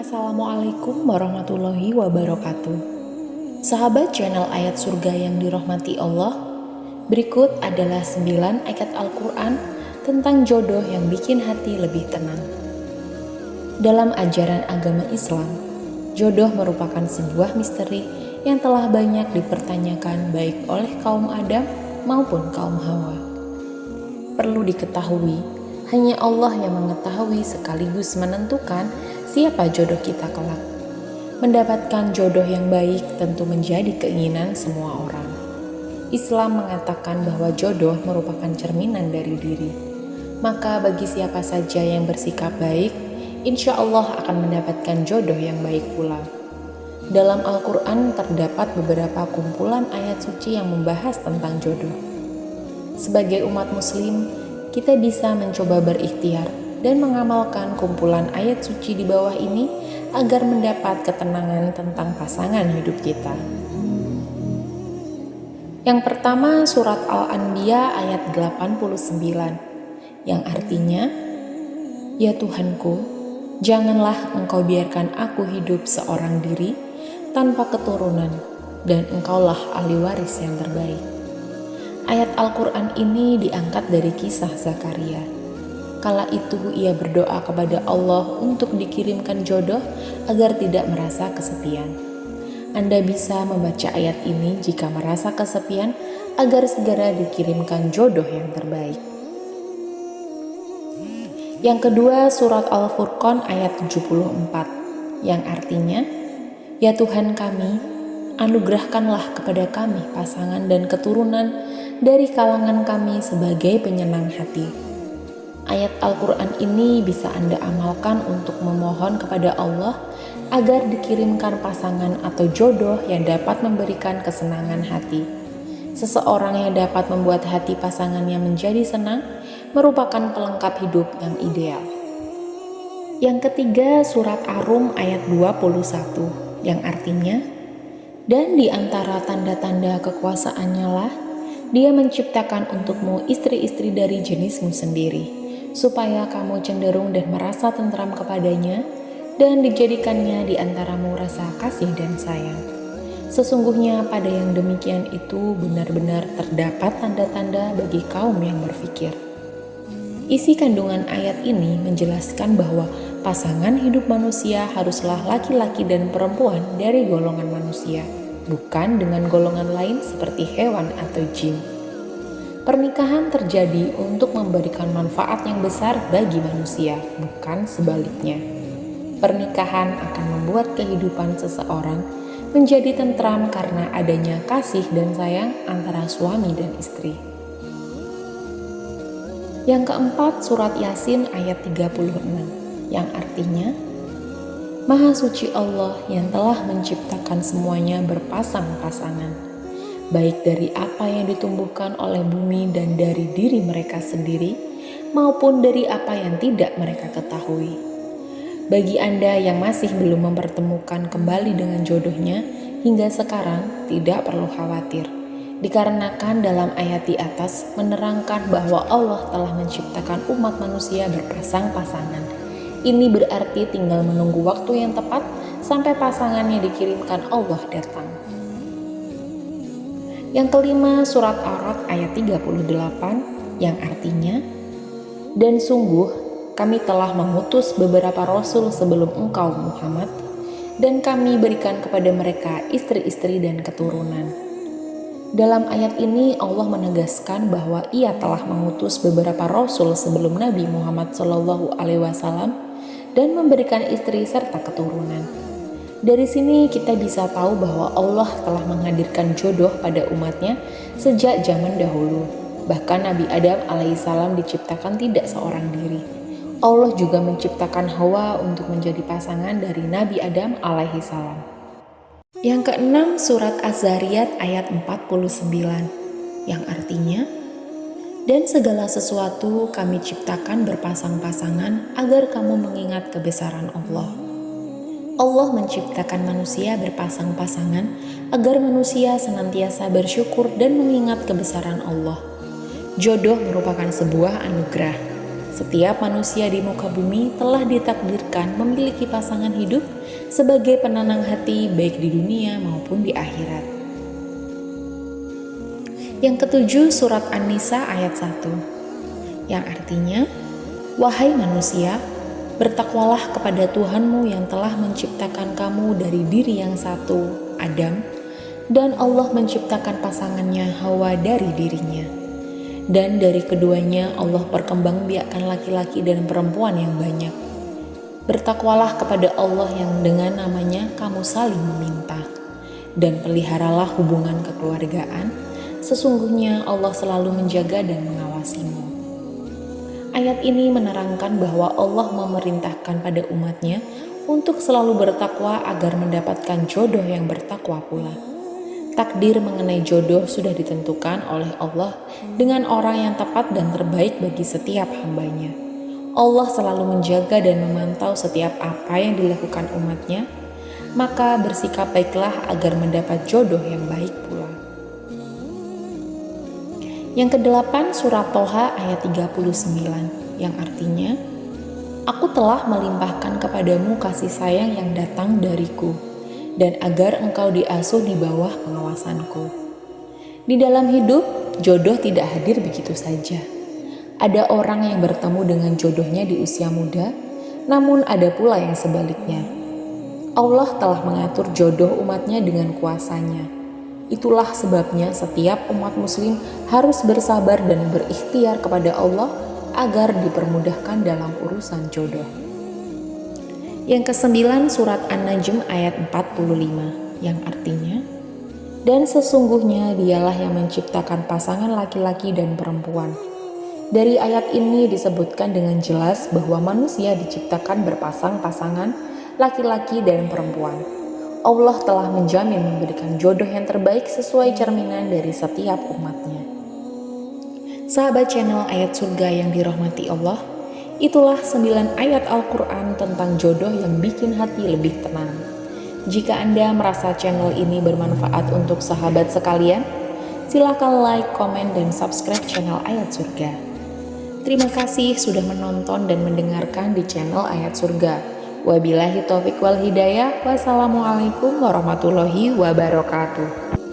Assalamualaikum warahmatullahi wabarakatuh. Sahabat channel Ayat Surga yang dirahmati Allah, berikut adalah 9 ayat Al-Quran tentang jodoh yang bikin hati lebih tenang. Dalam ajaran agama Islam, jodoh merupakan sebuah misteri yang telah banyak dipertanyakan baik oleh kaum Adam maupun kaum Hawa. Perlu diketahui, hanya Allah yang mengetahui sekaligus menentukan siapa jodoh kita kelak. Mendapatkan jodoh yang baik tentu menjadi keinginan semua orang. Islam mengatakan bahwa jodoh merupakan cerminan dari diri. Maka bagi siapa saja yang bersikap baik, insya Allah akan mendapatkan jodoh yang baik pula. Dalam Al-Quran terdapat beberapa kumpulan ayat suci yang membahas tentang jodoh. Sebagai umat muslim, kita bisa mencoba berikhtiar dan mengamalkan kumpulan ayat suci di bawah ini agar mendapat ketenangan tentang pasangan hidup kita. Yang pertama, surat Al-Anbiya ayat 89, yang artinya, "Ya Tuhanku, janganlah Engkau biarkan aku hidup seorang diri tanpa keturunan, dan Engkaulah ahli waris yang terbaik." Ayat Al-Quran ini diangkat dari kisah Zakaria. Kala itu ia berdoa kepada Allah untuk dikirimkan jodoh agar tidak merasa kesepian. Anda bisa membaca ayat ini jika merasa kesepian agar segera dikirimkan jodoh yang terbaik. Yang kedua, surat Al-Furqan ayat 74, yang artinya, "Ya Tuhan kami, anugerahkanlah kepada kami pasangan dan keturunan dari kalangan kami sebagai penyenang hati." Ayat Al-Quran ini bisa Anda amalkan untuk memohon kepada Allah agar dikirimkan pasangan atau jodoh yang dapat memberikan kesenangan hati. Seseorang yang dapat membuat hati pasangannya menjadi senang merupakan pelengkap hidup yang ideal. Yang ketiga, surat Ar-Rum ayat 21, yang artinya, "Dan di antara tanda-tanda kekuasaannya lah, Dia menciptakan untukmu istri-istri dari jenismu sendiri, supaya kamu cenderung dan merasa tentram kepadanya, dan dijadikannya di antaramu rasa kasih dan sayang. Sesungguhnya pada yang demikian itu benar-benar terdapat tanda-tanda bagi kaum yang berfikir." Isi kandungan ayat ini menjelaskan bahwa pasangan hidup manusia haruslah laki-laki dan perempuan dari golongan manusia, bukan dengan golongan lain seperti hewan atau jin. Pernikahan terjadi untuk memberikan manfaat yang besar bagi manusia, bukan sebaliknya. Pernikahan akan membuat kehidupan seseorang menjadi tentram karena adanya kasih dan sayang antara suami dan istri. Yang keempat, surat Yasin ayat 36, yang artinya, "Maha suci Allah yang telah menciptakan semuanya berpasang-pasangan, baik dari apa yang ditumbuhkan oleh bumi dan dari diri mereka sendiri, maupun dari apa yang tidak mereka ketahui." Bagi Anda yang masih belum mempertemukan kembali dengan jodohnya hingga sekarang, tidak perlu khawatir, dikarenakan dalam ayat di atas menerangkan bahwa Allah telah menciptakan umat manusia berpasang-pasangan. Ini berarti tinggal menunggu waktu yang tepat sampai pasangannya dikirimkan Allah datang. Yang kelima, surat Ar-Ra'd ayat 38, yang artinya, "Dan sungguh kami telah mengutus beberapa rasul sebelum engkau Muhammad, dan kami berikan kepada mereka istri-istri dan keturunan." Dalam ayat ini Allah menegaskan bahwa Ia telah mengutus beberapa rasul sebelum Nabi Muhammad SAW dan memberikan istri serta keturunan. Dari sini kita bisa tahu bahwa Allah telah menghadirkan jodoh pada umatnya sejak zaman dahulu. Bahkan Nabi Adam alaihissalam diciptakan tidak seorang diri. Allah juga menciptakan Hawa untuk menjadi pasangan dari Nabi Adam alaihissalam. Yang keenam, surat Az-Zariyat ayat 49, yang artinya, "Dan segala sesuatu kami ciptakan berpasang-pasangan agar kamu mengingat kebesaran Allah." Allah menciptakan manusia berpasang-pasangan agar manusia senantiasa bersyukur dan mengingat kebesaran Allah. Jodoh merupakan sebuah anugerah. Setiap manusia di muka bumi telah ditakdirkan memiliki pasangan hidup sebagai penenang hati baik di dunia maupun di akhirat. Yang ketujuh, surat An-Nisa ayat 1, yang artinya, "Wahai manusia, bertakwalah kepada Tuhanmu yang telah menciptakan kamu dari diri yang satu, Adam, dan Allah menciptakan pasangannya Hawa dari dirinya. Dan dari keduanya Allah perkembangbiakkan laki-laki dan perempuan yang banyak. Bertakwalah kepada Allah yang dengan namanya kamu saling meminta, dan peliharalah hubungan kekeluargaan, sesungguhnya Allah selalu menjaga dan mengawasimu." Ayat ini menerangkan bahwa Allah memerintahkan pada umatnya untuk selalu bertakwa agar mendapatkan jodoh yang bertakwa pula. Takdir mengenai jodoh sudah ditentukan oleh Allah dengan orang yang tepat dan terbaik bagi setiap hambanya. Allah selalu menjaga dan memantau setiap apa yang dilakukan umatnya, maka bersikap baiklah agar mendapat jodoh yang baik pula. Yang kedelapan, surat Toha ayat 39, yang artinya, "Aku telah melimpahkan kepadamu kasih sayang yang datang dariku, dan agar engkau diasuh di bawah pengawasanku." Di dalam hidup, jodoh tidak hadir begitu saja. Ada orang yang bertemu dengan jodohnya di usia muda, namun ada pula yang sebaliknya. Allah telah mengatur jodoh umatnya dengan kuasanya. Itulah sebabnya setiap umat muslim harus bersabar dan berikhtiar kepada Allah agar dipermudahkan dalam urusan jodoh. Yang kesembilan, surat An-Najm ayat 45, yang artinya, "Dan sesungguhnya dialah yang menciptakan pasangan laki-laki dan perempuan." Dari ayat ini disebutkan dengan jelas bahwa manusia diciptakan berpasang-pasangan laki-laki dan perempuan. Allah telah menjamin memberikan jodoh yang terbaik sesuai cerminan dari setiap umatnya. Sahabat channel Ayat Surga yang dirahmati Allah, itulah 9 ayat Al-Quran tentang jodoh yang bikin hati lebih tenang. Jika Anda merasa channel ini bermanfaat untuk sahabat sekalian, silakan like, komen, dan subscribe channel Ayat Surga. Terima kasih sudah menonton dan mendengarkan di channel Ayat Surga. Wabillahi taufiq wal hidayah. Wassalamualaikum warahmatullahi wabarakatuh.